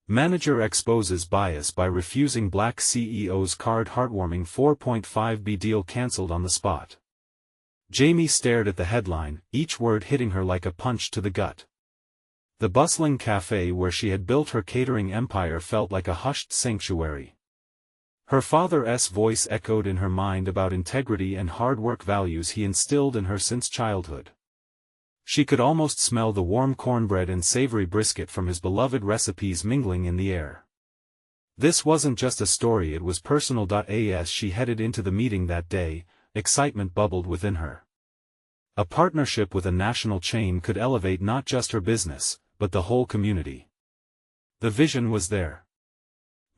Manager exposes bias by refusing Black CEO's card. Heartwarming 4.5B deal cancelled on the spot. Jamie stared at the headline, each word hitting her like a punch to the gut. The bustling cafe where she had built her catering empire felt like a hushed sanctuary. Her father's voice echoed in her mind about integrity and hard work, values he instilled in her since childhood. She could almost smell the warm cornbread and savory brisket from his beloved recipes mingling in the air. This wasn't just a story, it was personal. As she headed into the meeting that day, excitement bubbled within her. A partnership with a national chain could elevate not just her business, but the whole community. The vision was there.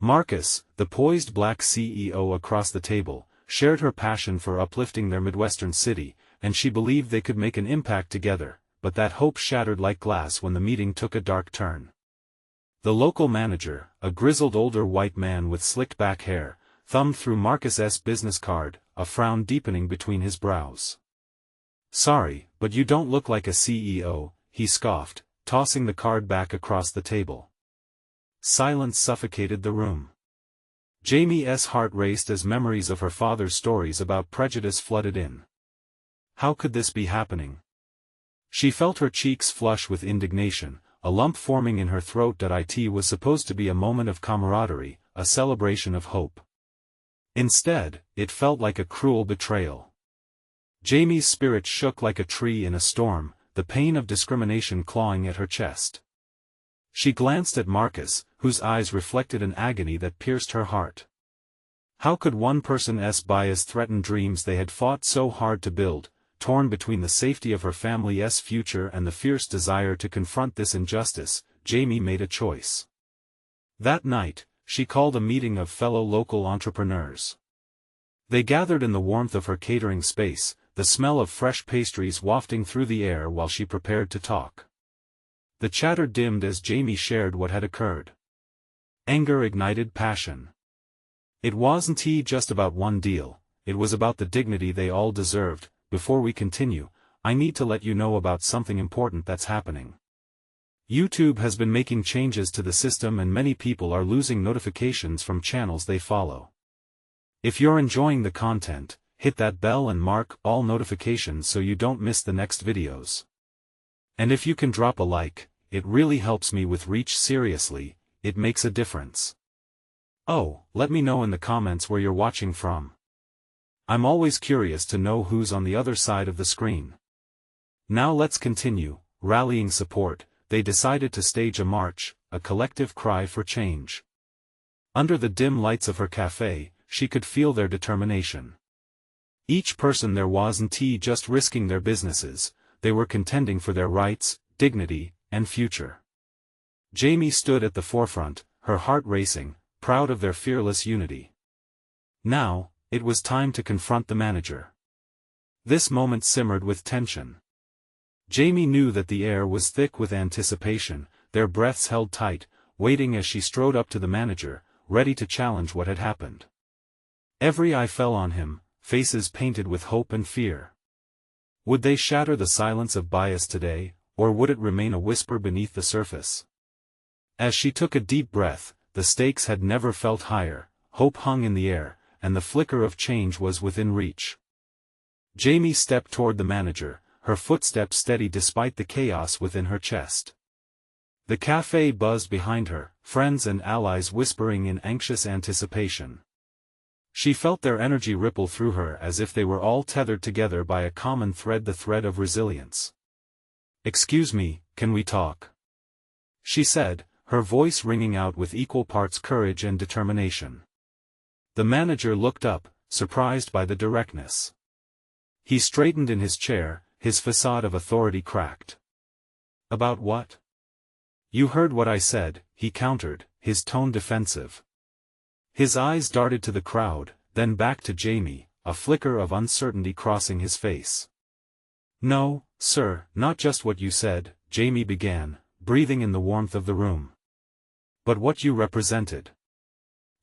Marcus, the poised Black CEO across the table, shared her passion for uplifting their Midwestern city, and she believed they could make an impact together, but that hope shattered like glass when the meeting took a dark turn. The local manager, a grizzled older white man with slicked back hair, thumbed through Marcus's business card, a frown deepening between his brows. "Sorry, but you don't look like a CEO," he scoffed, tossing the card back across the table. Silence suffocated the room. Jamie's heart raced as memories of her father's stories about prejudice flooded in. How could this be happening? She felt her cheeks flush with indignation, a lump forming in her throat. It was supposed to be a moment of camaraderie, a celebration of hope. Instead, it felt like a cruel betrayal. Jamie's spirit shook like a tree in a storm, the pain of discrimination clawing at her chest. She glanced at Marcus, whose eyes reflected an agony that pierced her heart. How could one person's bias threaten dreams they had fought so hard to build? Torn between the safety of her family's future and the fierce desire to confront this injustice, Jamie made a choice. That night, she called a meeting of fellow local entrepreneurs. They gathered in the warmth of her catering space, the smell of fresh pastries wafting through the air while she prepared to talk. The chatter dimmed as Jamie shared what had occurred. Anger ignited passion. It wasn't just about one deal, it was about the dignity they all deserved. "Before we continue, I need to let you know about something important that's happening. YouTube has been making changes to the system and many people are losing notifications from channels they follow. If you're enjoying the content, hit that bell and mark all notifications so you don't miss the next videos. And if you can drop a like, it really helps me with reach. Seriously, it makes a difference. Oh, let me know in the comments where you're watching from. I'm always curious to know who's on the other side of the screen." Now let's continue. Rallying support, they decided to stage a march, a collective cry for change. Under the dim lights of her cafe, she could feel their determination. Each person there wasn't just risking their businesses, they were contending for their rights, dignity, and future. Jamie stood at the forefront, her heart racing, proud of their fearless unity. Now, it was time to confront the manager. This moment simmered with tension. Jamie knew that the air was thick with anticipation, their breaths held tight, waiting as she strode up to the manager, ready to challenge what had happened. Every eye fell on him, faces painted with hope and fear. Would they shatter the silence of bias today, or would it remain a whisper beneath the surface? As she took a deep breath, the stakes had never felt higher, hope hung in the air, and the flicker of change was within reach. Jamie stepped toward the manager, her footsteps steady despite the chaos within her chest. The cafe buzzed behind her, friends and allies whispering in anxious anticipation. She felt their energy ripple through her as if they were all tethered together by a common thread, the thread of resilience. "Excuse me, can we talk?" she said, her voice ringing out with equal parts courage and determination. The manager looked up, surprised by the directness. He straightened in his chair, his facade of authority cracked. "About what?" "You heard what I said," he countered, his tone defensive. His eyes darted to the crowd, then back to Jamie, a flicker of uncertainty crossing his face. "No, sir, not just what you said," Jamie began, breathing in the warmth of the room. "But what you represented.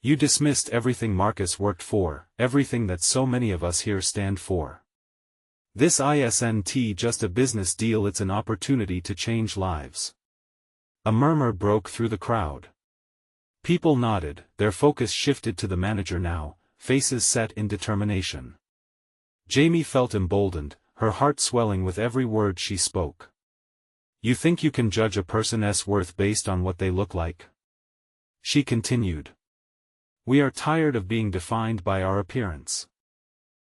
You dismissed everything Marcus worked for, everything that so many of us here stand for. This isn't just a business deal, it's an opportunity to change lives." A murmur broke through the crowd. People nodded, their focus shifted to the manager now, faces set in determination. Jamie felt emboldened, her heart swelling with every word she spoke. You think you can judge a person's worth based on what they look like? She continued. We are tired of being defined by our appearance.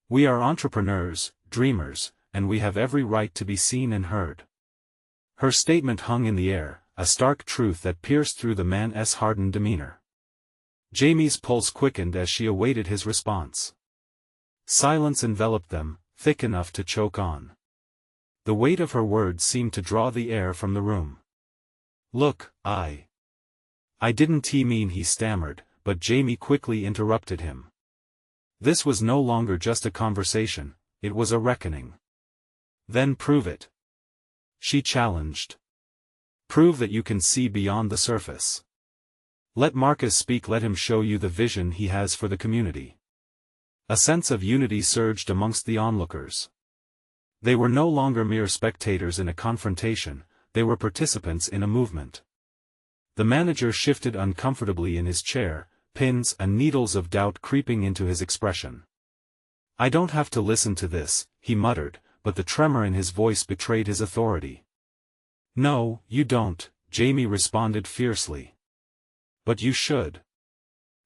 We are entrepreneurs, dreamers, and we have every right to be seen and heard. Her statement hung in the air, a stark truth that pierced through the man's hardened demeanor. Jamie's pulse quickened as she awaited his response. Silence enveloped them, thick enough to choke on. The weight of her words seemed to draw the air from the room. Look, I didn't mean, he stammered, but Jamie quickly interrupted him. This was no longer just a conversation, it was a reckoning. Then prove it. She challenged. Prove that you can see beyond the surface. Let Marcus speak, let him show you the vision he has for the community. A sense of unity surged amongst the onlookers. They were no longer mere spectators in a confrontation, they were participants in a movement. The manager shifted uncomfortably in his chair, pins and needles of doubt creeping into his expression. I don't have to listen to this, he muttered, but the tremor in his voice betrayed his authority. No, you don't, Jamie responded fiercely. But you should.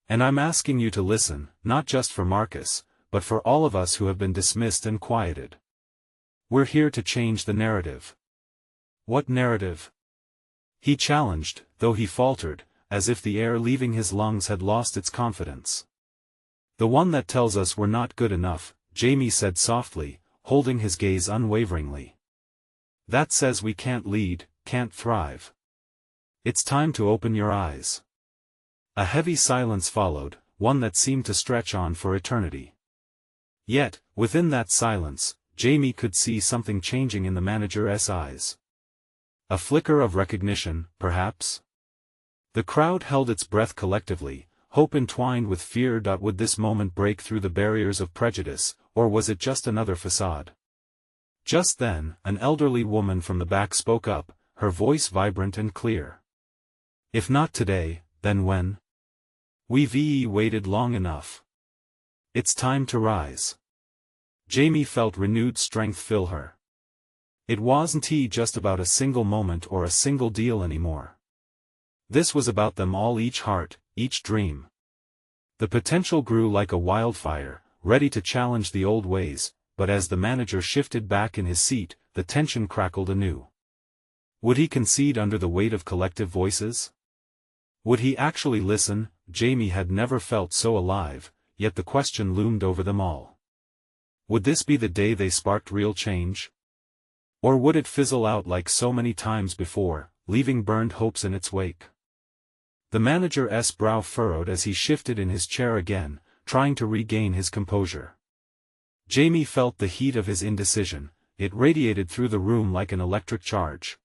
And I'm asking you to listen, not just for Marcus, but for all of us who have been dismissed and quieted. We're here to change the narrative. What narrative? He challenged, though he faltered, as if the air leaving his lungs had lost its confidence. The one that tells us we're not good enough, Jamie said softly, holding his gaze unwaveringly. That says we can't lead, can't thrive. It's time to open your eyes. A heavy silence followed, one that seemed to stretch on for eternity. Yet, within that silence, Jamie could see something changing in the manager's eyes. A flicker of recognition, perhaps? The crowd held its breath collectively, hope entwined with fear. Would this moment break through the barriers of prejudice, or was it just another facade? Just then, an elderly woman from the back spoke up, her voice vibrant and clear. If not today, then when? We've waited long enough. It's time to rise. Jamie felt renewed strength fill her. It wasn't just about a single moment or a single deal anymore. This was about them all, each heart, each dream. The potential grew like a wildfire, ready to challenge the old ways, but as the manager shifted back in his seat, the tension crackled anew. Would he concede under the weight of collective voices? Would he actually listen? Jamie had never felt so alive, yet the question loomed over them all. Would this be the day they sparked real change? Or would it fizzle out like so many times before, leaving burned hopes in its wake? The manager's brow furrowed as he shifted in his chair again, trying to regain his composure. Jamie felt the heat of his indecision, it radiated through the room like an electric charge.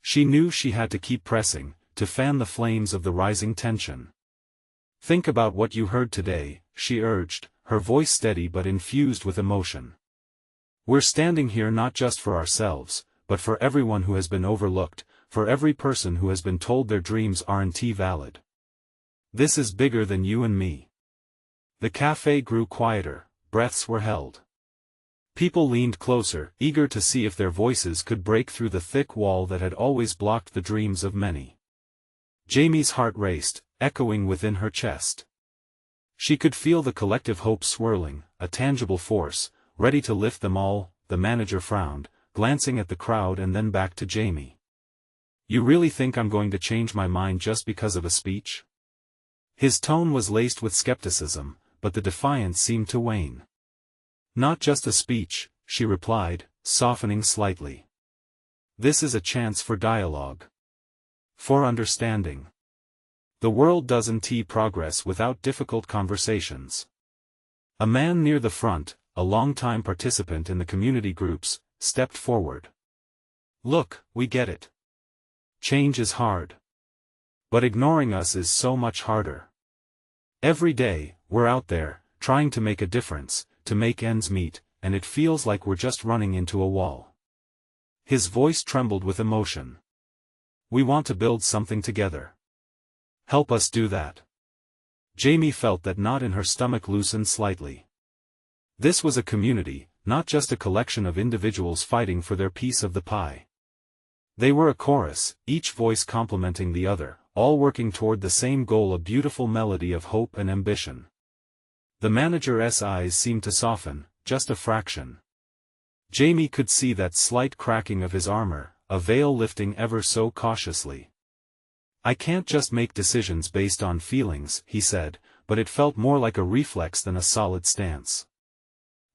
She knew she had to keep pressing, to fan the flames of the rising tension. Think about what you heard today, she urged, her voice steady but infused with emotion. We're standing here not just for ourselves, but for everyone who has been overlooked, for every person who has been told their dreams aren't valid. This is bigger than you and me. The cafe grew quieter, breaths were held. People leaned closer, eager to see if their voices could break through the thick wall that had always blocked the dreams of many. Jamie's heart raced, echoing within her chest. She could feel the collective hope swirling, a tangible force, ready to lift them all. The manager frowned, glancing at the crowd and then back to Jamie. You really think I'm going to change my mind just because of a speech? His tone was laced with skepticism, but the defiance seemed to wane. Not just a speech, she replied, softening slightly. This is a chance for dialogue. For understanding. The world doesn't progress without difficult conversations. A man near the front, a longtime participant in the community groups, stepped forward. Look, we get it. Change is hard. But ignoring us is so much harder. Every day, we're out there, trying to make a difference, to make ends meet, and it feels like we're just running into a wall. His voice trembled with emotion. We want to build something together. Help us do that. Jamie felt that knot in her stomach loosened slightly. This was a community, not just a collection of individuals fighting for their piece of the pie. They were a chorus, each voice complementing the other, all working toward the same goal, a beautiful melody of hope and ambition. The manager's eyes seemed to soften, just a fraction. Jamie could see that slight cracking of his armor, a veil lifting ever so cautiously. I can't just make decisions based on feelings, he said, but it felt more like a reflex than a solid stance.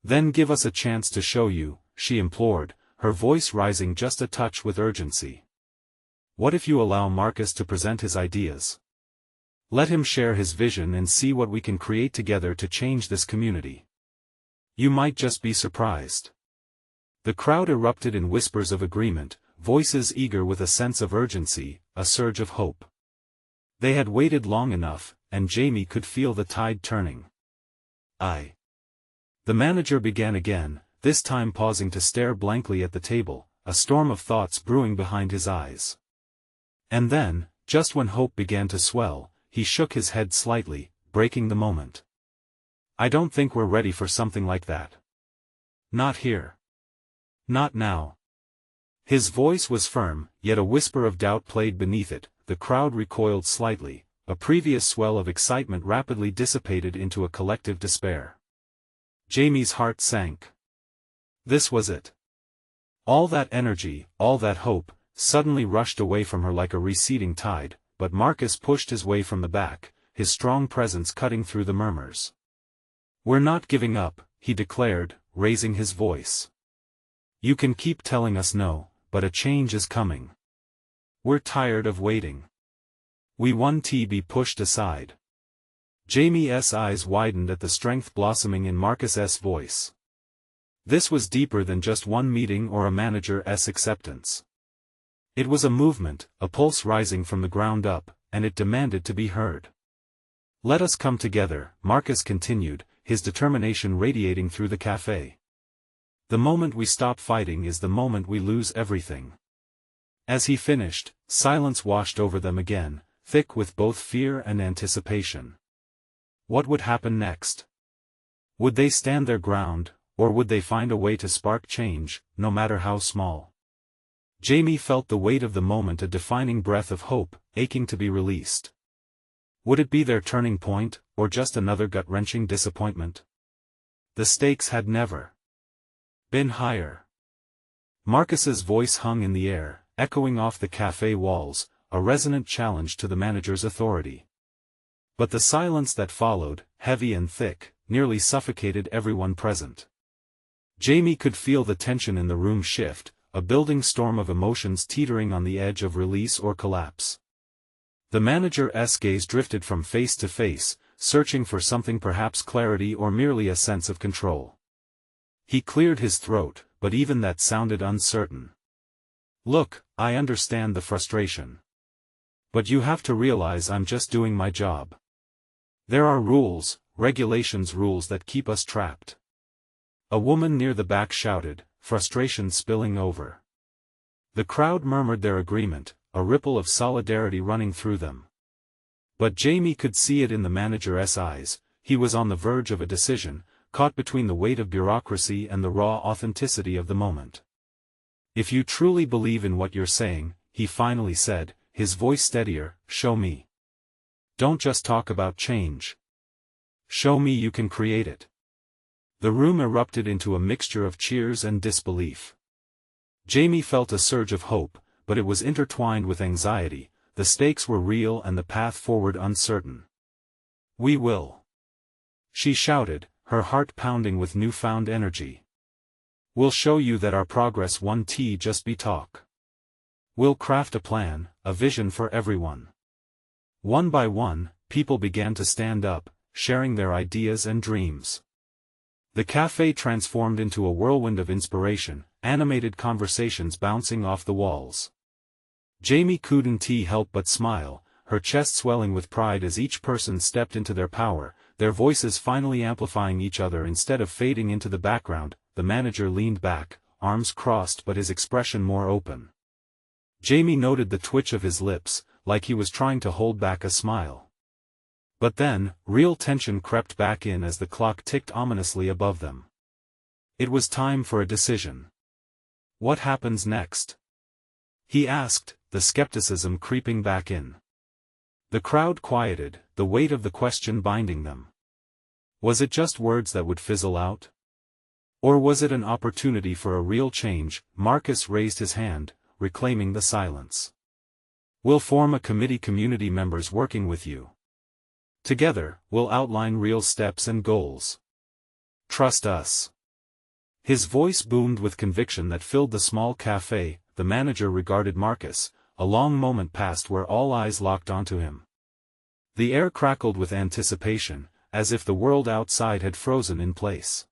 Then give us a chance to show you, she implored, her voice rising just a touch with urgency. What if you allow Marcus to present his ideas? Let him share his vision and see what we can create together to change this community. You might just be surprised. The crowd erupted in whispers of agreement, voices eager with a sense of urgency, a surge of hope. They had waited long enough, and Jamie could feel the tide turning. The manager began again, this time pausing to stare blankly at the table, a storm of thoughts brewing behind his eyes. And then, just when hope began to swell, he shook his head slightly, breaking the moment. I don't think we're ready for something like that. Not here. Not now. His voice was firm, yet a whisper of doubt played beneath it. The crowd recoiled slightly, a previous swell of excitement rapidly dissipated into a collective despair. Jamie's heart sank. This was it. All that energy, all that hope, suddenly rushed away from her like a receding tide, but Marcus pushed his way from the back, his strong presence cutting through the murmurs. We're not giving up, he declared, raising his voice. You can keep telling us no, but a change is coming. We're tired of waiting. We want to be pushed aside. Jamie's eyes widened at the strength blossoming in Marcus's voice. This was deeper than just one meeting or a manager's acceptance. It was a movement, a pulse rising from the ground up, and it demanded to be heard. Let us come together, Marcus continued, his determination radiating through the cafe. The moment we stop fighting is the moment we lose everything. As he finished, silence washed over them again, thick with both fear and anticipation. What would happen next? Would they stand their ground, or would they find a way to spark change, no matter how small? Jamie felt the weight of the moment, a defining breath of hope, aching to be released. Would it be their turning point, or just another gut-wrenching disappointment? The stakes had never been higher. Marcus's voice hung in the air, echoing off the cafe walls, a resonant challenge to the manager's authority. But the silence that followed, heavy and thick, nearly suffocated everyone present. Jamie could feel the tension in the room shift, a building storm of emotions teetering on the edge of release or collapse. The manager's gaze drifted from face to face, searching for something, perhaps clarity or merely a sense of control. He cleared his throat, but even that sounded uncertain. Look, I understand the frustration. But you have to realize I'm just doing my job. There are rules, regulations, rules that keep us trapped. A woman near the back shouted, frustration spilling over. The crowd murmured their agreement, a ripple of solidarity running through them. But Jamie could see it in the manager's eyes. He was on the verge of a decision, caught between the weight of bureaucracy and the raw authenticity of the moment. If you truly believe in what you're saying, he finally said, his voice steadier, show me. Don't just talk about change. Show me you can create it. The room erupted into a mixture of cheers and disbelief. Jamie felt a surge of hope, but it was intertwined with anxiety. The stakes were real and the path forward uncertain. We will. She shouted, her heart pounding with newfound energy. We'll show you that our progress won't just be talk. We'll craft a plan, a vision for everyone. One by one, people began to stand up, sharing their ideas and dreams. The cafe transformed into a whirlwind of inspiration, animated conversations bouncing off the walls. Jamie couldn't help but smile, her chest swelling with pride as each person stepped into their power, their voices finally amplifying each other instead of fading into the background. The manager leaned back, arms crossed but his expression more open. Jamie noted the twitch of his lips, like he was trying to hold back a smile. But then, real tension crept back in as the clock ticked ominously above them. It was time for a decision. What happens next? He asked, the skepticism creeping back in. The crowd quieted, the weight of the question binding them. Was it just words that would fizzle out? Or was it an opportunity for a real change? Marcus raised his hand, reclaiming the silence. We'll form a committee, community members working with you. Together, we'll outline real steps and goals. Trust us. His voice boomed with conviction that filled the small cafe. The manager regarded Marcus. A long moment passed where all eyes locked onto him. The air crackled with anticipation, as if the world outside had frozen in place.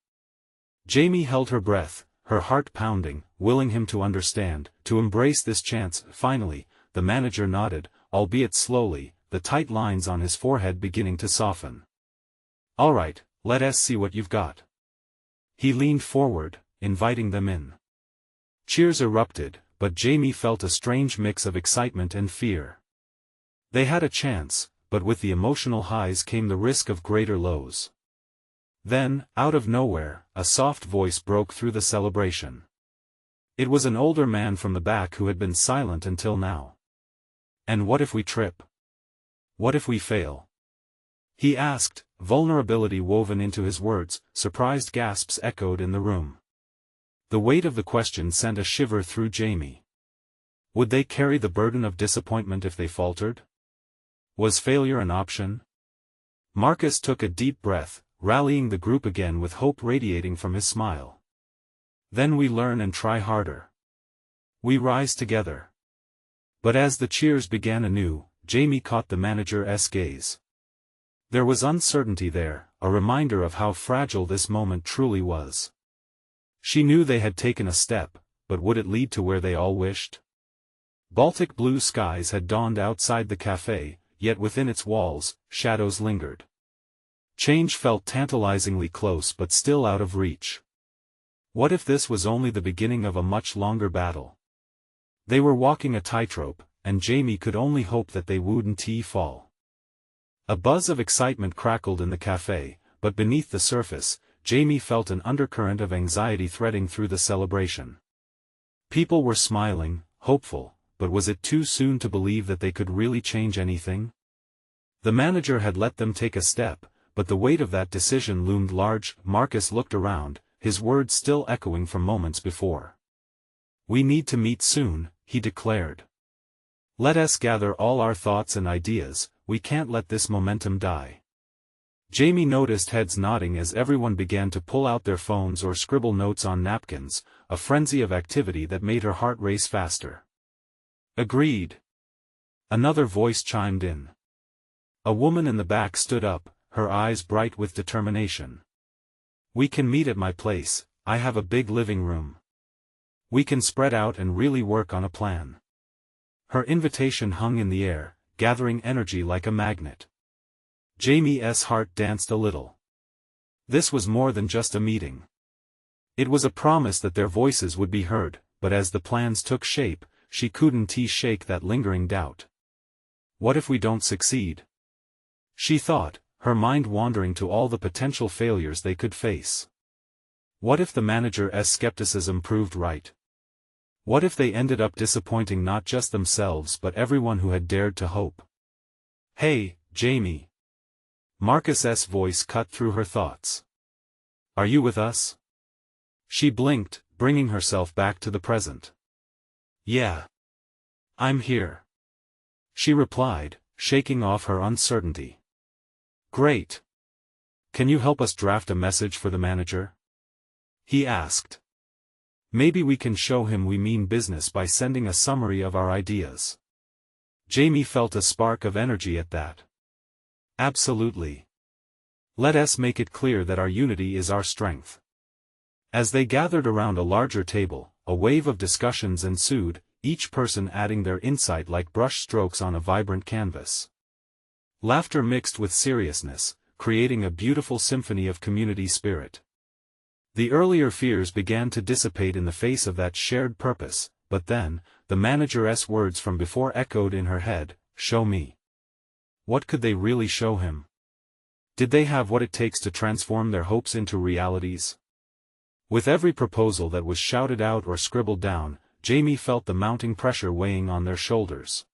Jamie held her breath, her heart pounding, willing him to understand, to embrace this chance. Finally, the manager nodded, albeit slowly, the tight lines on his forehead beginning to soften. All right, let us see what you've got. He leaned forward, inviting them in. Cheers erupted, but Jamie felt a strange mix of excitement and fear. They had a chance, but with the emotional highs came the risk of greater lows. Then, out of nowhere, a soft voice broke through the celebration. It was an older man from the back who had been silent until now. And what if we trip? What if we fail? He asked, vulnerability woven into his words. Surprised gasps echoed in the room. The weight of the question sent a shiver through Jamie. Would they carry the burden of disappointment if they faltered? Was failure an option? Marcus took a deep breath, rallying the group again with hope radiating from his smile. Then we learn and try harder. We rise together. But as the cheers began anew, Jamie caught the manager's gaze. There was uncertainty there, a reminder of how fragile this moment truly was. She knew they had taken a step, but would it lead to where they all wished? Baltic blue skies had dawned outside the cafe, yet within its walls, shadows lingered. Change felt tantalizingly close but still out of reach. What if this was only the beginning of a much longer battle? They were walking a tightrope, and Jamie could only hope that they wouldn't fall. A buzz of excitement crackled in the cafe, but beneath the surface, Jamie felt an undercurrent of anxiety threading through the celebration. People were smiling, hopeful, but was it too soon to believe that they could really change anything? The manager had let them take a step, but the weight of that decision loomed large. Marcus looked around, his words still echoing from moments before. We need to meet soon, he declared. Let us gather all our thoughts and ideas, we can't let this momentum die. Jamie noticed heads nodding as everyone began to pull out their phones or scribble notes on napkins, a frenzy of activity that made her heart race faster. Agreed. Another voice chimed in. A woman in the back stood up, her eyes bright with determination. We can meet at my place, I have a big living room. We can spread out and really work on a plan. Her invitation hung in the air, gathering energy like a magnet. Jamie's heart danced a little. This was more than just a meeting. It was a promise that their voices would be heard, but as the plans took shape, she couldn't shake that lingering doubt. What if we don't succeed? She thought, her mind wandering to all the potential failures they could face. What if the manager's skepticism proved right? What if they ended up disappointing not just themselves but everyone who had dared to hope? Hey, Jamie. Marcus's voice cut through her thoughts. Are you with us? She blinked, bringing herself back to the present. Yeah. I'm here. She replied, shaking off her uncertainty. Great. Can you help us draft a message for the manager? He asked. Maybe we can show him we mean business by sending a summary of our ideas. Jamie felt a spark of energy at that. Absolutely. Let us make it clear that our unity is our strength. As they gathered around a larger table, a wave of discussions ensued, each person adding their insight like brush strokes on a vibrant canvas. Laughter mixed with seriousness, creating a beautiful symphony of community spirit. The earlier fears began to dissipate in the face of that shared purpose, but then, the manager's words from before echoed in her head, show me. What could they really show him? Did they have what it takes to transform their hopes into realities? With every proposal that was shouted out or scribbled down, Jamie felt the mounting pressure weighing on their shoulders.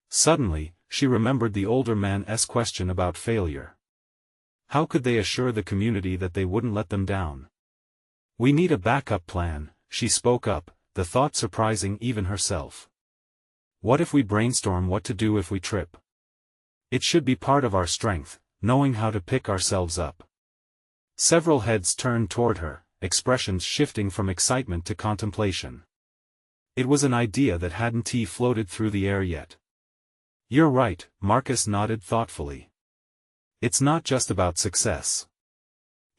Suddenly, she remembered the older man's question about failure. How could they assure the community that they wouldn't let them down? "We need a backup plan," she spoke up, the thought surprising even herself. "What if we brainstorm what to do if we trip? It should be part of our strength, knowing how to pick ourselves up." Several heads turned toward her, expressions shifting from excitement to contemplation. It was an idea that hadn't floated through the air yet. "You're right," Marcus nodded thoughtfully. "It's not just about success.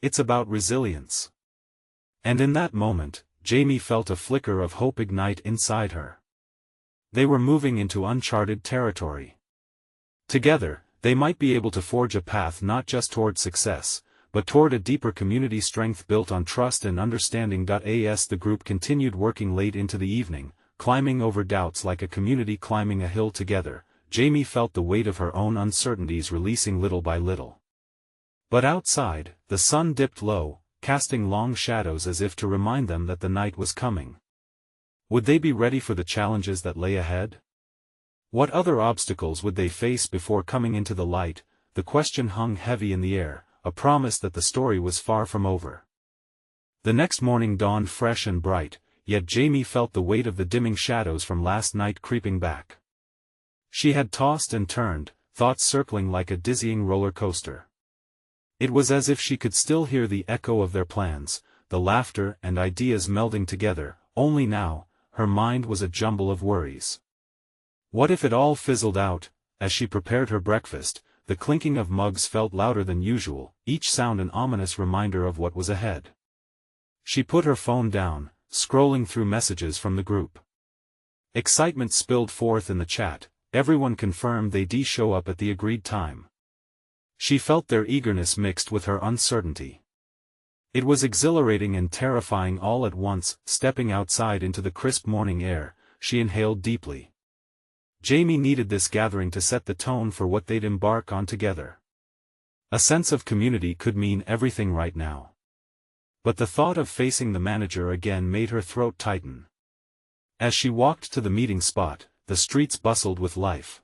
It's about resilience." And in that moment, Jamie felt a flicker of hope ignite inside her. They were moving into uncharted territory. Together, they might be able to forge a path not just toward success, but toward a deeper community strength built on trust and understanding. As the group continued working late into the evening, climbing over doubts like a community climbing a hill together, Jamie felt the weight of her own uncertainties releasing little by little. But outside, the sun dipped low, casting long shadows as if to remind them that the night was coming. Would they be ready for the challenges that lay ahead? What other obstacles would they face before coming into the light? The question hung heavy in the air, a promise that the story was far from over. The next morning dawned fresh and bright, yet Jamie felt the weight of the dimming shadows from last night creeping back. She had tossed and turned, thoughts circling like a dizzying roller coaster. It was as if she could still hear the echo of their plans, the laughter and ideas melding together, only now, her mind was a jumble of worries. What if it all fizzled out? As she prepared her breakfast, the clinking of mugs felt louder than usual, each sound an ominous reminder of what was ahead. She put her phone down, scrolling through messages from the group. Excitement spilled forth in the chat, everyone confirmed they'd show up at the agreed time. She felt their eagerness mixed with her uncertainty. It was exhilarating and terrifying all at once. Stepping outside into the crisp morning air, she inhaled deeply. Jamie needed this gathering to set the tone for what they'd embark on together. A sense of community could mean everything right now. But the thought of facing the manager again made her throat tighten. As she walked to the meeting spot, the streets bustled with life.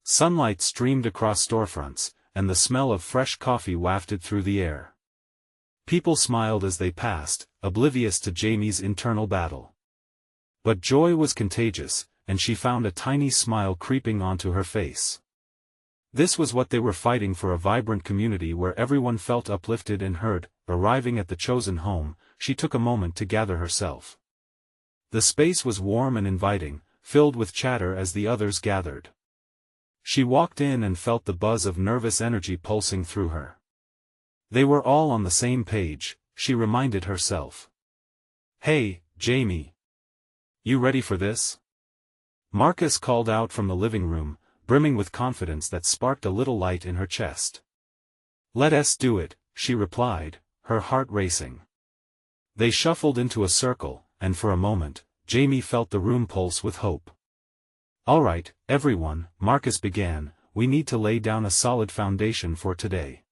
Sunlight streamed across storefronts, and the smell of fresh coffee wafted through the air. People smiled as they passed, oblivious to Jamie's internal battle. But joy was contagious, and she found a tiny smile creeping onto her face. This was what they were fighting for, a vibrant community where everyone felt uplifted and heard. Arriving at the chosen home, she took a moment to gather herself. The space was warm and inviting, filled with chatter as the others gathered. She walked in and felt the buzz of nervous energy pulsing through her. They were all on the same page, she reminded herself. "Hey, Jamie. You ready for this?" Marcus called out from the living room, brimming with confidence that sparked a little light in her chest. "Let us do it," she replied, her heart racing. They shuffled into a circle, and for a moment, Jamie felt the room pulse with hope. "All right, everyone," Marcus began, "we need to lay down a solid foundation for today.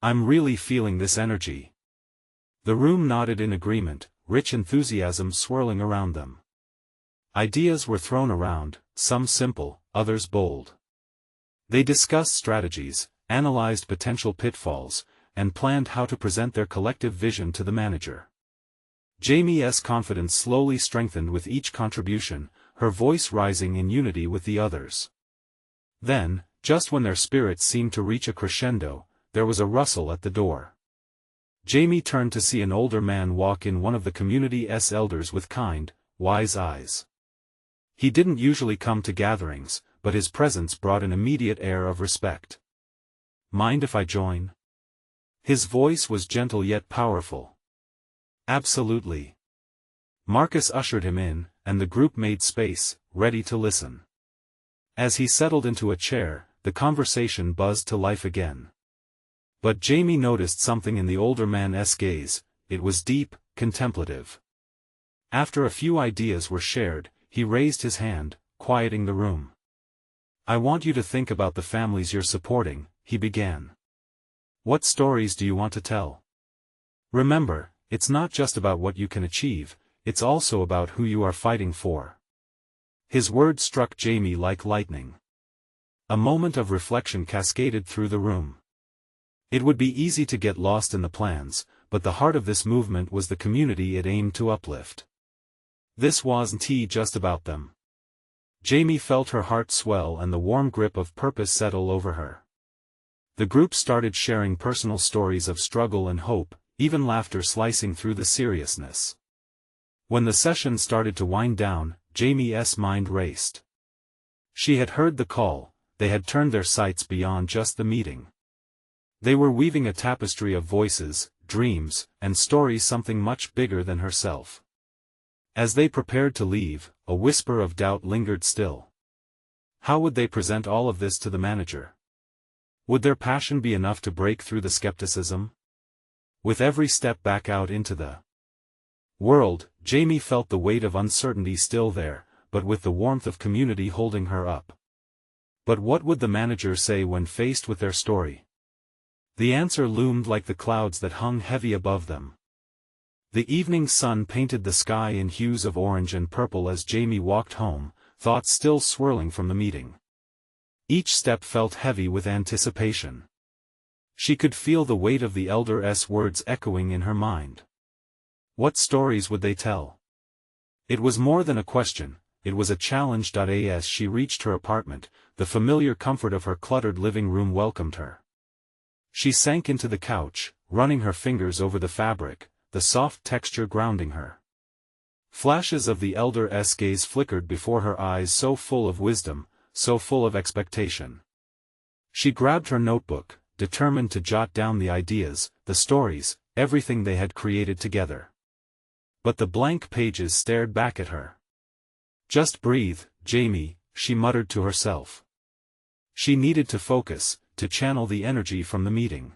I'm really feeling this energy." The room nodded in agreement, rich enthusiasm swirling around them. Ideas were thrown around, some simple, others bold. They discussed strategies, analyzed potential pitfalls, and planned how to present their collective vision to the manager. Jamie's confidence slowly strengthened with each contribution, her voice rising in unity with the others. Then, just when their spirits seemed to reach a crescendo, there was a rustle at the door. Jamie turned to see an older man walk in, one of the community's elders with kind, wise eyes. He didn't usually come to gatherings, but his presence brought an immediate air of respect. "Mind if I join?" His voice was gentle yet powerful. "Absolutely." Marcus ushered him in, and the group made space, ready to listen. As he settled into a chair, the conversation buzzed to life again. But Jamie noticed something in the older man's gaze. It was deep, contemplative. After a few ideas were shared, he raised his hand, quieting the room. I want you to think about the families you're supporting, he began. What stories do you want to tell? Remember, it's not just about what you can achieve, it's also about who you are fighting for. His words struck Jamie like lightning. A moment of reflection cascaded through the room. It would be easy to get lost in the plans, but the heart of this movement was the community it aimed to uplift. This wasn't just about them. Jamie felt her heart swell and the warm grip of purpose settle over her. The group started sharing personal stories of struggle and hope, even laughter slicing through the seriousness. When the session started to wind down, Jamie's mind raced. She had heard the call, they had turned their sights beyond just the meeting. They were weaving a tapestry of voices, dreams, and stories, something much bigger than herself. As they prepared to leave, a whisper of doubt lingered still. How would they present all of this to the manager? Would their passion be enough to break through the skepticism? With every step back out into the world, Jamie felt the weight of uncertainty still there, but with the warmth of community holding her up. But what would the manager say when faced with their story? The answer loomed like the clouds that hung heavy above them. The evening sun painted the sky in hues of orange and purple as Jamie walked home, thoughts still swirling from the meeting. Each step felt heavy with anticipation. She could feel the weight of the elder's words echoing in her mind. What stories would they tell? It was more than a question, it was a challenge. As she reached her apartment, the familiar comfort of her cluttered living room welcomed her. She sank into the couch, running her fingers over the fabric, the soft texture grounding her. Flashes of the elder's gaze flickered before her eyes, so full of wisdom, so full of expectation. She grabbed her notebook, determined to jot down the ideas, the stories, everything they had created together. But the blank pages stared back at her. Just breathe, Jamie, she muttered to herself. She needed to focus, to channel the energy from the meeting.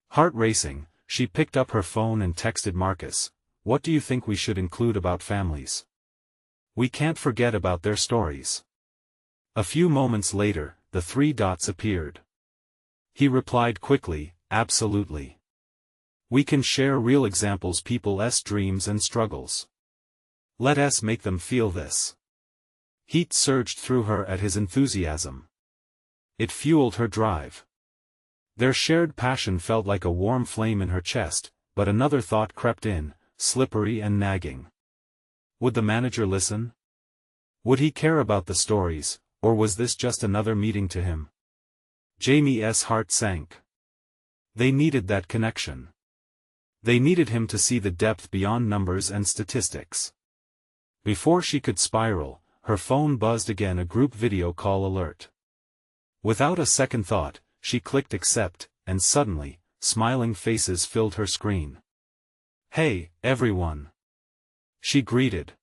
Heart racing, she picked up her phone and texted Marcus, "What do you think we should include about families? We can't forget about their stories." A few moments later, the three dots appeared. He replied quickly, "Absolutely. We can share real examples, people's dreams and struggles. Let us make them feel this." Heat surged through her at his enthusiasm. It fueled her drive. Their shared passion felt like a warm flame in her chest, but another thought crept in, slippery and nagging. Would the manager listen? Would he care about the stories, or was this just another meeting to him? Jamie's heart sank. They needed that connection. They needed him to see the depth beyond numbers and statistics. Before she could spiral, her phone buzzed again, a group video call alert. Without a second thought, she clicked accept, and suddenly, smiling faces filled her screen. "Hey, everyone!" she greeted.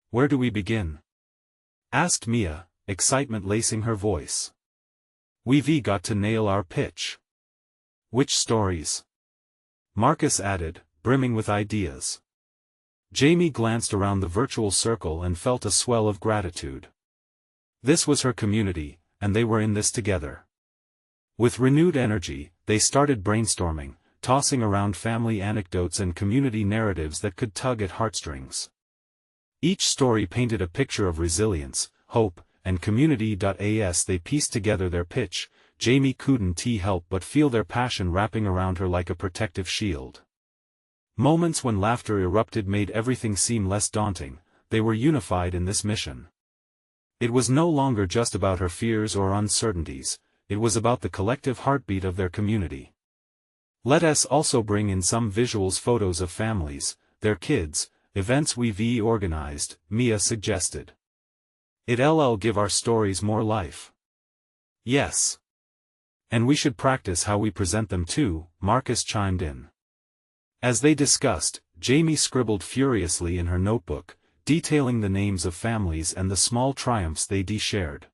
"Where do we begin?" asked Mia, excitement lacing her voice. "We've got to nail our pitch." "Which stories?" Marcus added, brimming with ideas. Jamie glanced around the virtual circle and felt a swell of gratitude. This was her community, and they were in this together. With renewed energy, they started brainstorming, tossing around family anecdotes and community narratives that could tug at heartstrings. Each story painted a picture of resilience, hope, and community. As they pieced together their pitch, Jamie couldn't help but feel their passion wrapping around her like a protective shield. Moments when laughter erupted made everything seem less daunting. They were unified in this mission. It was no longer just about her fears or uncertainties, it was about the collective heartbeat of their community. "Let us also bring in some visuals, photos of families, their kids, events we've organized," Mia suggested. "It'll give our stories more life." "Yes. And we should practice how we present them too," Marcus chimed in. As they discussed, Jamie scribbled furiously in her notebook, detailing the names of families and the small triumphs they'd shared.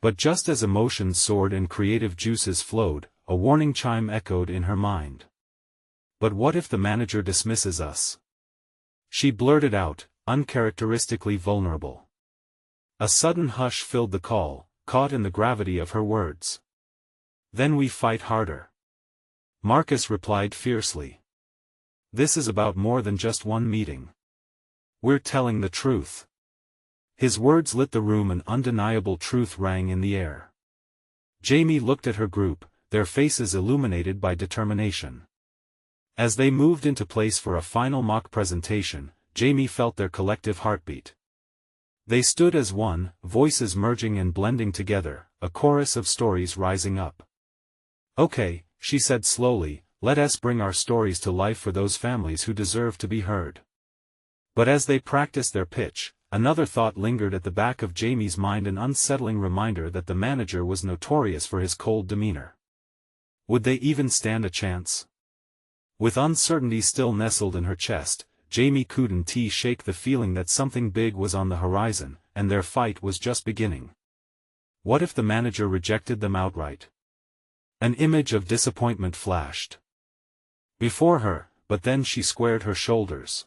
But just as emotions soared and creative juices flowed, a warning chime echoed in her mind. "But what if the manager dismisses us?" she blurted out, uncharacteristically vulnerable. A sudden hush filled the call, caught in the gravity of her words. Then we fight harder. Marcus replied fiercely. This is about more than just one meeting. We're telling the truth. His words lit the room, an undeniable truth rang in the air. Jamie looked at her group, their faces illuminated by determination. As they moved into place for a final mock presentation, Jamie felt their collective heartbeat. They stood as one, voices merging and blending together, a chorus of stories rising up. Okay, she said slowly, let us bring our stories to life for those families who deserve to be heard. But as they practiced their pitch, another thought lingered at the back of Jamie's mind, an unsettling reminder that the manager was notorious for his cold demeanor. Would they even stand a chance? With uncertainty still nestled in her chest, Jamie couldn't shake the feeling that something big was on the horizon, and their fight was just beginning. What if the manager rejected them outright? An image of disappointment flashed before her, but then she squared her shoulders.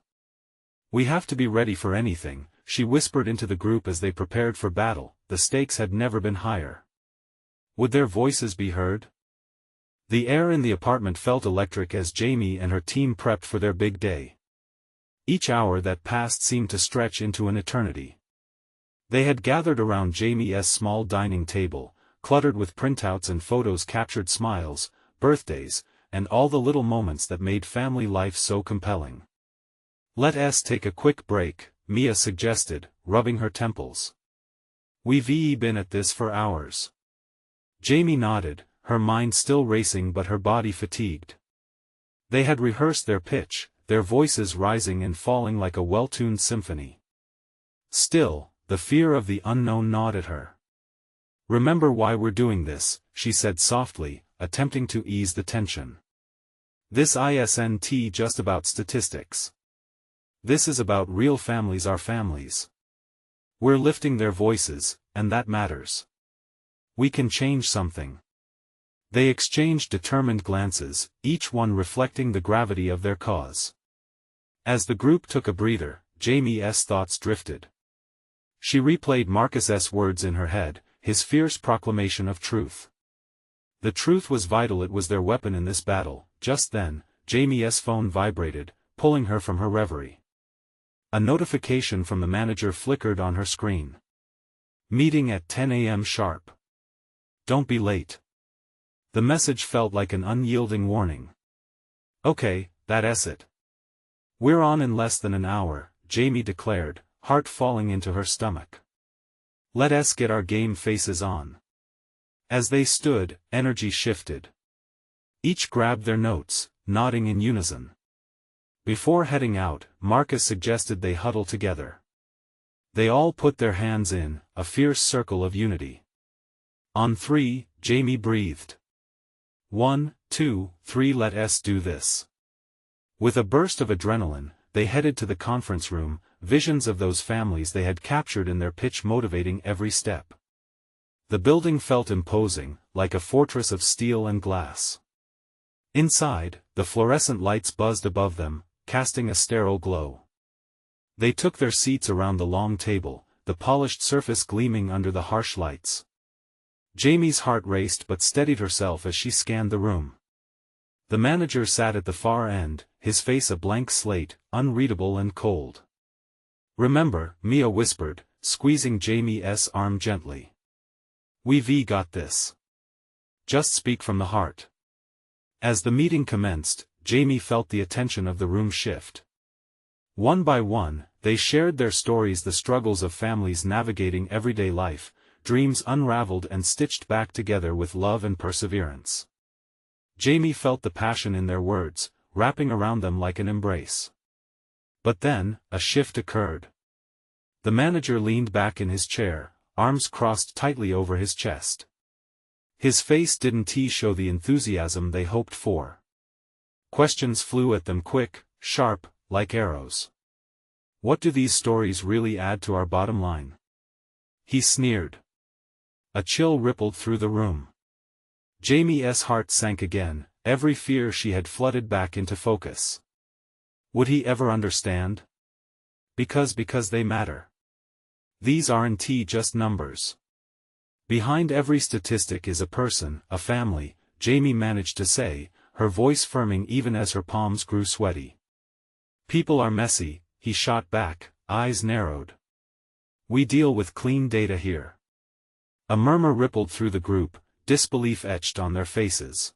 We have to be ready for anything, she whispered into the group as they prepared for battle. The stakes had never been higher. Would their voices be heard? The air in the apartment felt electric as Jamie and her team prepped for their big day. Each hour that passed seemed to stretch into an eternity. They had gathered around Jamie's small dining table, cluttered with printouts and photos, captured smiles, birthdays, and all the little moments that made family life so compelling. Let us take a quick break, Mia suggested, rubbing her temples. We've been at this for hours. Jamie nodded, her mind still racing but her body fatigued. They had rehearsed their pitch, their voices rising and falling like a well-tuned symphony. Still, the fear of the unknown gnawed at her. Remember why we're doing this, she said softly, attempting to ease the tension. This isn't just about statistics. This is about real families, our families. We're lifting their voices, and that matters. We can change something. They exchanged determined glances, each one reflecting the gravity of their cause. As the group took a breather, Jamie's thoughts drifted. She replayed Marcus's words in her head, his fierce proclamation of truth. The truth was vital, it was their weapon in this battle. Just then, Jamie's phone vibrated, pulling her from her reverie. A notification from the manager flickered on her screen. Meeting at 10 a.m. sharp. Don't be late. The message felt like an unyielding warning. Okay, that's it. We're on in less than an hour, Jamie declared, heart falling into her stomach. Let us get our game faces on. As they stood, energy shifted. Each grabbed their notes, nodding in unison. Before heading out, Marcus suggested they huddle together. They all put their hands in, a fierce circle of unity. On 3, Jamie breathed. 1, 2, 3, let us do this. With a burst of adrenaline, they headed to the conference room, visions of those families they had captured in their pitch motivating every step. The building felt imposing, like a fortress of steel and glass. Inside, the fluorescent lights buzzed above them, casting a sterile glow. They took their seats around the long table, the polished surface gleaming under the harsh lights. Jamie's heart raced but steadied herself as she scanned the room. The manager sat at the far end, his face a blank slate, unreadable and cold. Remember, Mia whispered, squeezing Jamie's arm gently. We've got this. Just speak from the heart. As the meeting commenced, Jamie felt the attention of the room shift. One by one, they shared their stories, the struggles of families navigating everyday life, dreams unraveled and stitched back together with love and perseverance. Jamie felt the passion in their words, wrapping around them like an embrace. But then, a shift occurred. The manager leaned back in his chair, arms crossed tightly over his chest. His face didn't show the enthusiasm they hoped for. Questions flew at them, quick, sharp, like arrows. What do these stories really add to our bottom line? He sneered. A chill rippled through the room. Jamie's heart sank again, every fear she had flooded back into focus. Would he ever understand? Because they matter. These aren't just numbers. Behind every statistic is a person, a family, Jamie managed to say, her voice firming even as her palms grew sweaty. People are messy, he shot back, eyes narrowed. We deal with clean data here. A murmur rippled through the group, disbelief etched on their faces.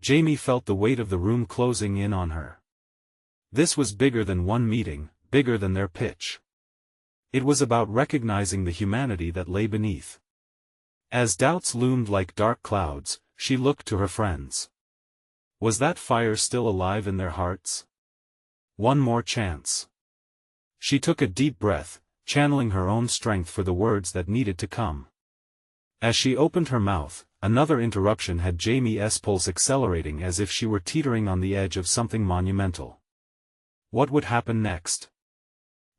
Jamie felt the weight of the room closing in on her. This was bigger than one meeting, bigger than their pitch. It was about recognizing the humanity that lay beneath. As doubts loomed like dark clouds, she looked to her friends. Was that fire still alive in their hearts? One more chance. She took a deep breath, channeling her own strength for the words that needed to come. As she opened her mouth, another interruption had Jamie's pulse accelerating as if she were teetering on the edge of something monumental. What would happen next?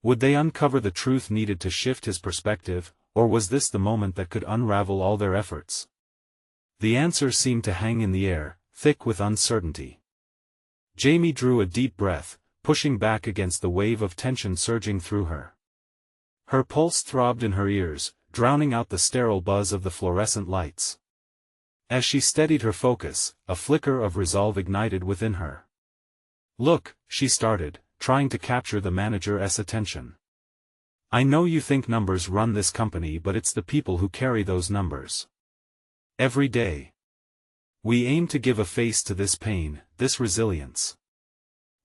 Would they uncover the truth needed to shift his perspective, or was this the moment that could unravel all their efforts? The answer seemed to hang in the air, thick with uncertainty. Jamie drew a deep breath, pushing back against the wave of tension surging through her. Her pulse throbbed in her ears, drowning out the sterile buzz of the fluorescent lights. As she steadied her focus, a flicker of resolve ignited within her. "Look," she started, trying to capture the manager's attention. "I know you think numbers run this company, but it's the people who carry those numbers. Every day. We aim to give a face to this pain, this resilience.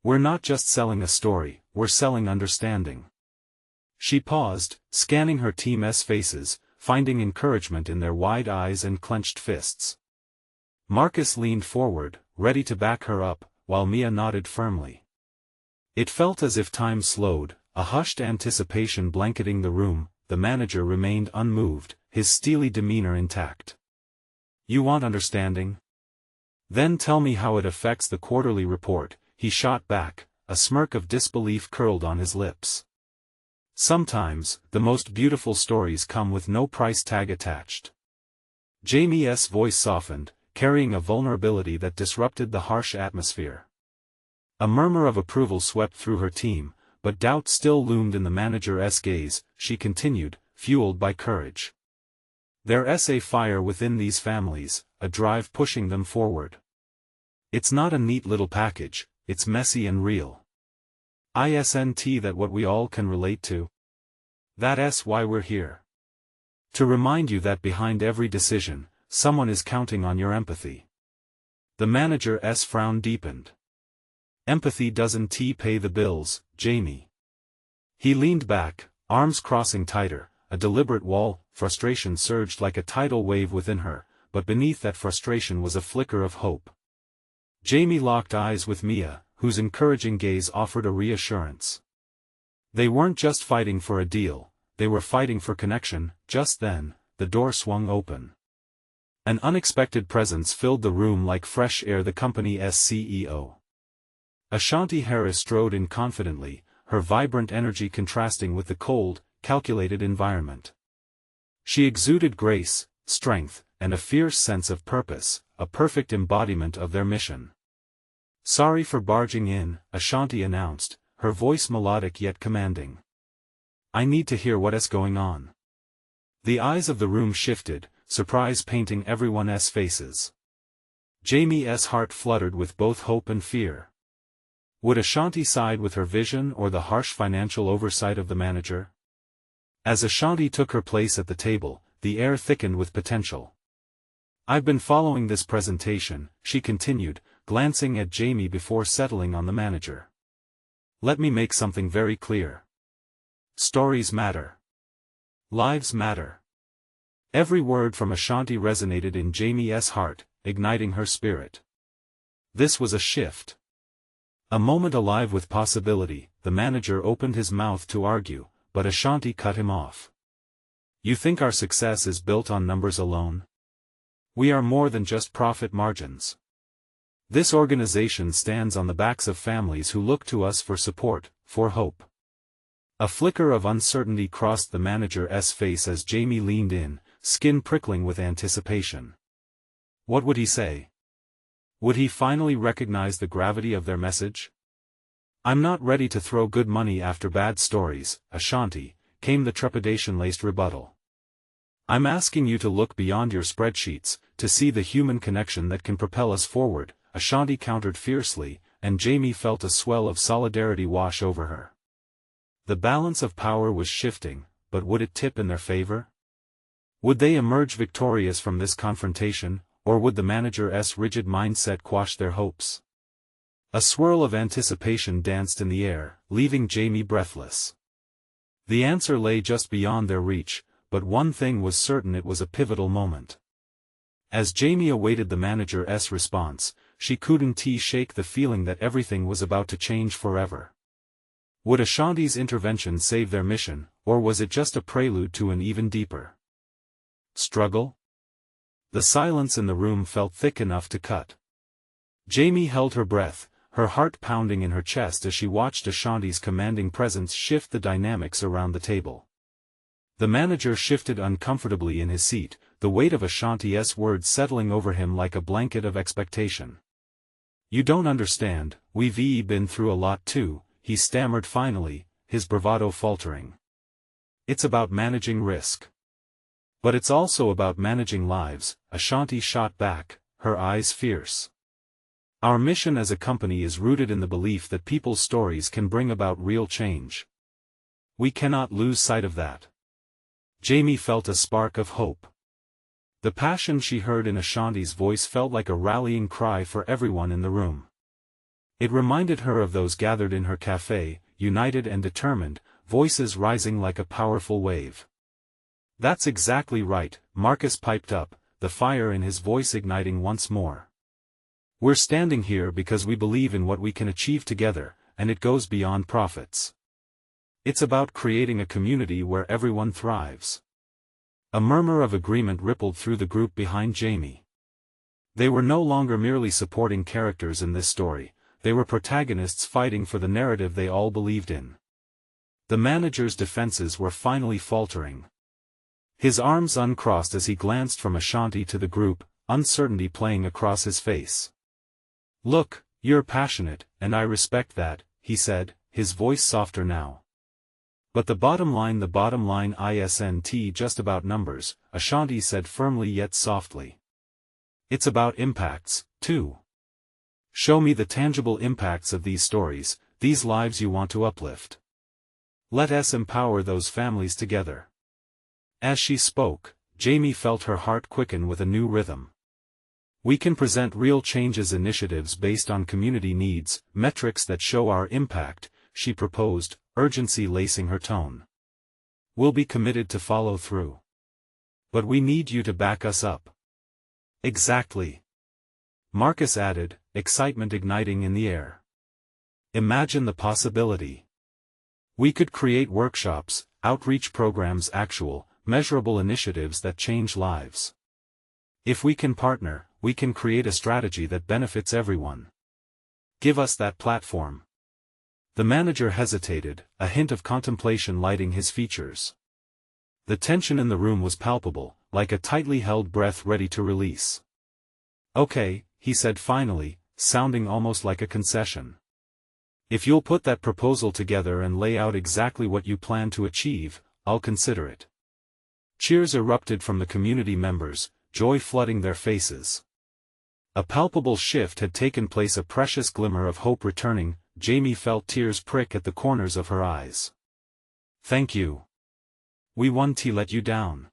We're not just selling a story, we're selling understanding." She paused, scanning her team's faces, finding encouragement in their wide eyes and clenched fists. Marcus leaned forward, ready to back her up, while Mia nodded firmly. It felt as if time slowed, a hushed anticipation blanketing the room. The manager remained unmoved, his steely demeanor intact. "You want understanding? Then tell me how it affects the quarterly report," he shot back, a smirk of disbelief curled on his lips. "Sometimes, the most beautiful stories come with no price tag attached." Jamie's voice softened, carrying a vulnerability that disrupted the harsh atmosphere. A murmur of approval swept through her team, but doubt still loomed in the manager's gaze. She continued, fueled by courage. "There's a fire within these families, a drive pushing them forward. It's not a neat little package, it's messy and real. Isn't that what we all can relate to? That's why we're here. To remind you that behind every decision, someone is counting on your empathy." The manager's frown deepened. "Empathy doesn't pay the bills, Jamie." He leaned back, arms crossing tighter, a deliberate wall. Frustration surged like a tidal wave within her, but beneath that frustration was a flicker of hope. Jamie locked eyes with Mia, whose encouraging gaze offered a reassurance. They weren't just fighting for a deal, they were fighting for connection. Just then, the door swung open. An unexpected presence filled the room like fresh air. The company's CEO. Ashanti Harris strode in confidently, her vibrant energy contrasting with the cold, calculated environment. She exuded grace, strength, and a fierce sense of purpose, a perfect embodiment of their mission. "Sorry for barging in," Ashanti announced, her voice melodic yet commanding. "I need to hear what's going on." The eyes of the room shifted, surprise painting everyone's faces. Jamie's heart fluttered with both hope and fear. Would Ashanti side with her vision or the harsh financial oversight of the manager? As Ashanti took her place at the table, the air thickened with potential. "I've been following this presentation," she continued, glancing at Jamie before settling on the manager. "Let me make something very clear. Stories matter. Lives matter." Every word from Ashanti resonated in Jamie's heart, igniting her spirit. This was a shift. A moment alive with possibility. The manager opened his mouth to argue, but Ashanti cut him off. "You think our success is built on numbers alone? We are more than just profit margins. This organization stands on the backs of families who look to us for support, for hope." A flicker of uncertainty crossed the manager's face as Jamie leaned in, skin prickling with anticipation. What would he say? Would he finally recognize the gravity of their message? "I'm not ready to throw good money after bad stories, Ashanti," came the trepidation-laced rebuttal. I'm asking you to look beyond your spreadsheets, to see the human connection that can propel us forward, Ashanti countered fiercely, and Jamie felt a swell of solidarity wash over her. The balance of power was shifting, but would it tip in their favor? Would they emerge victorious from this confrontation, or would the manager's rigid mindset quash their hopes? A swirl of anticipation danced in the air, leaving Jamie breathless. The answer lay just beyond their reach, but one thing was certain: it was a pivotal moment. As Jamie awaited the manager's response, she couldn't shake the feeling that everything was about to change forever. Would Ashanti's intervention save their mission, or was it just a prelude to an even deeper struggle? The silence in the room felt thick enough to cut. Jamie held her breath, her heart pounding in her chest as she watched Ashanti's commanding presence shift the dynamics around the table. The manager shifted uncomfortably in his seat, the weight of Ashanti's words settling over him like a blanket of expectation. "You don't understand, we've been through a lot too," he stammered finally, his bravado faltering. "It's about managing risk. But it's also about managing lives," Ashanti shot back, her eyes fierce. "Our mission as a company is rooted in the belief that people's stories can bring about real change. We cannot lose sight of that." Jamie felt a spark of hope. The passion she heard in Ashanti's voice felt like a rallying cry for everyone in the room. It reminded her of those gathered in her cafe, united and determined, voices rising like a powerful wave. "That's exactly right," Marcus piped up, the fire in his voice igniting once more. "We're standing here because we believe in what we can achieve together, and it goes beyond profits. It's about creating a community where everyone thrives." A murmur of agreement rippled through the group behind Jamie. They were no longer merely supporting characters in this story, they were protagonists fighting for the narrative they all believed in. The manager's defenses were finally faltering. His arms uncrossed as he glanced from Ashanti to the group, uncertainty playing across his face. "Look, you're passionate, and I respect that," he said, his voice softer now. "But the bottom line isn't just about numbers," Ashanti said firmly yet softly. "It's about impacts, too. Show me the tangible impacts of these stories, these lives you want to uplift. Let us empower those families together." As she spoke, Jamie felt her heart quicken with a new rhythm. "We can present real changes initiatives based on community needs, metrics that show our impact," she proposed, urgency lacing her tone. "We'll be committed to follow through. But we need you to back us up." "Exactly," Marcus added, excitement igniting in the air. "Imagine the possibility. We could create workshops, outreach programs, actual, measurable initiatives that change lives. If we can partner, we can create a strategy that benefits everyone. Give us that platform." The manager hesitated, a hint of contemplation lighting his features. The tension in the room was palpable, like a tightly held breath ready to release. "Okay," he said finally, sounding almost like a concession. "If you'll put that proposal together and lay out exactly what you plan to achieve, I'll consider it." Cheers erupted from the community members, joy flooding their faces. A palpable shift had taken place, a precious glimmer of hope returning. Jamie felt tears prick at the corners of her eyes. "Thank you. We won't let you down,"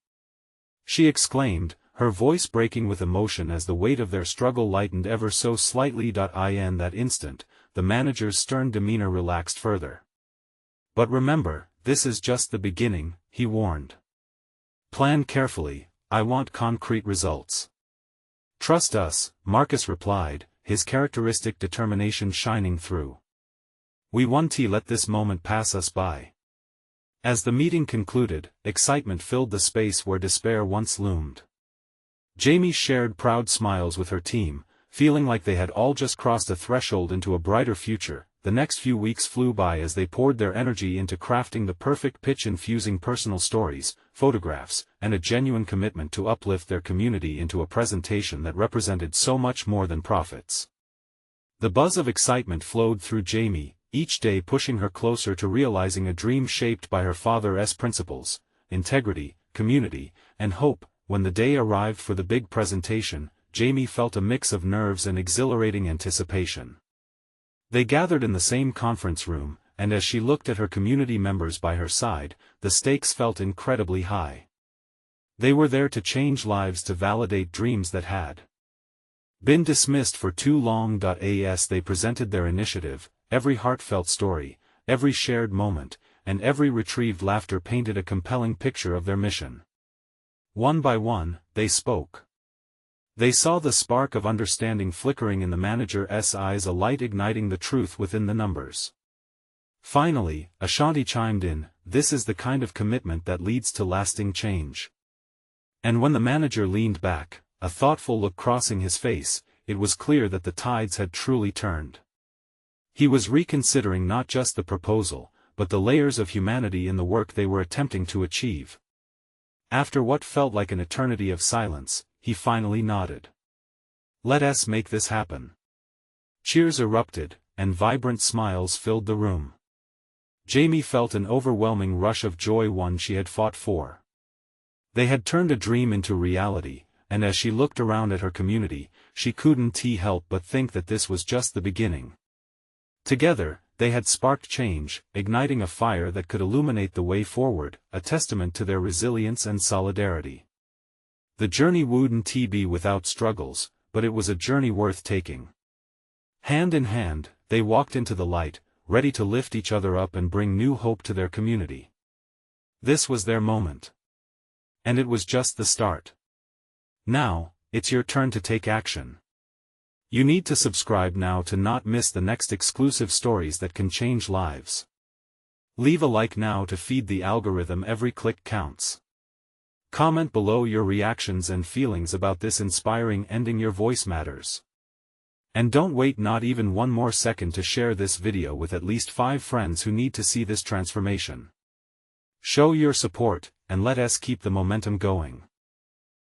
she exclaimed, her voice breaking with emotion as the weight of their struggle lightened ever so slightly. In that instant, the manager's stern demeanor relaxed further. "But remember, this is just the beginning," he warned. "Plan carefully, I want concrete results." "Trust us," Marcus replied, his characteristic determination shining through. "We won't let this moment pass us by." As the meeting concluded, excitement filled the space where despair once loomed. Jamie shared proud smiles with her team, feeling like they had all just crossed a threshold into a brighter future. The next few weeks flew by as they poured their energy into crafting the perfect pitch, infusing personal stories, photographs, and a genuine commitment to uplift their community into a presentation that represented so much more than profits. The buzz of excitement flowed through Jamie, each day pushing her closer to realizing a dream shaped by her father's principles: integrity, community, and hope. When the day arrived for the big presentation, Jamie felt a mix of nerves and exhilarating anticipation. They gathered in the same conference room, and as she looked at her community members by her side, the stakes felt incredibly high. They were there to change lives, to validate dreams that had been dismissed for too long. As they presented their initiative, every heartfelt story, every shared moment, and every retrieved laughter painted a compelling picture of their mission. One by one, they spoke. They saw the spark of understanding flickering in the manager's eyes, a light igniting the truth within the numbers. Finally, Ashanti chimed in, "This is the kind of commitment that leads to lasting change." And when the manager leaned back, a thoughtful look crossing his face, it was clear that the tides had truly turned. He was reconsidering not just the proposal, but the layers of humanity in the work they were attempting to achieve. After what felt like an eternity of silence, he finally nodded. "Let us make this happen." Cheers erupted, and vibrant smiles filled the room. Jamie felt an overwhelming rush of joy, one she had fought for. They had turned a dream into reality, and as she looked around at her community, she couldn't help but think that this was just the beginning. Together, they had sparked change, igniting a fire that could illuminate the way forward, a testament to their resilience and solidarity. The journey wouldn't be without struggles, but it was a journey worth taking. Hand in hand, they walked into the light, ready to lift each other up and bring new hope to their community. This was their moment. And it was just the start. Now, it's your turn to take action. You need to subscribe now to not miss the next exclusive stories that can change lives. Leave a like now to feed the algorithm, every click counts. Comment below your reactions and feelings about this inspiring ending, your voice matters. And don't wait not even one more second to share this video with at least 5 friends who need to see this transformation. Show your support, and let us keep the momentum going.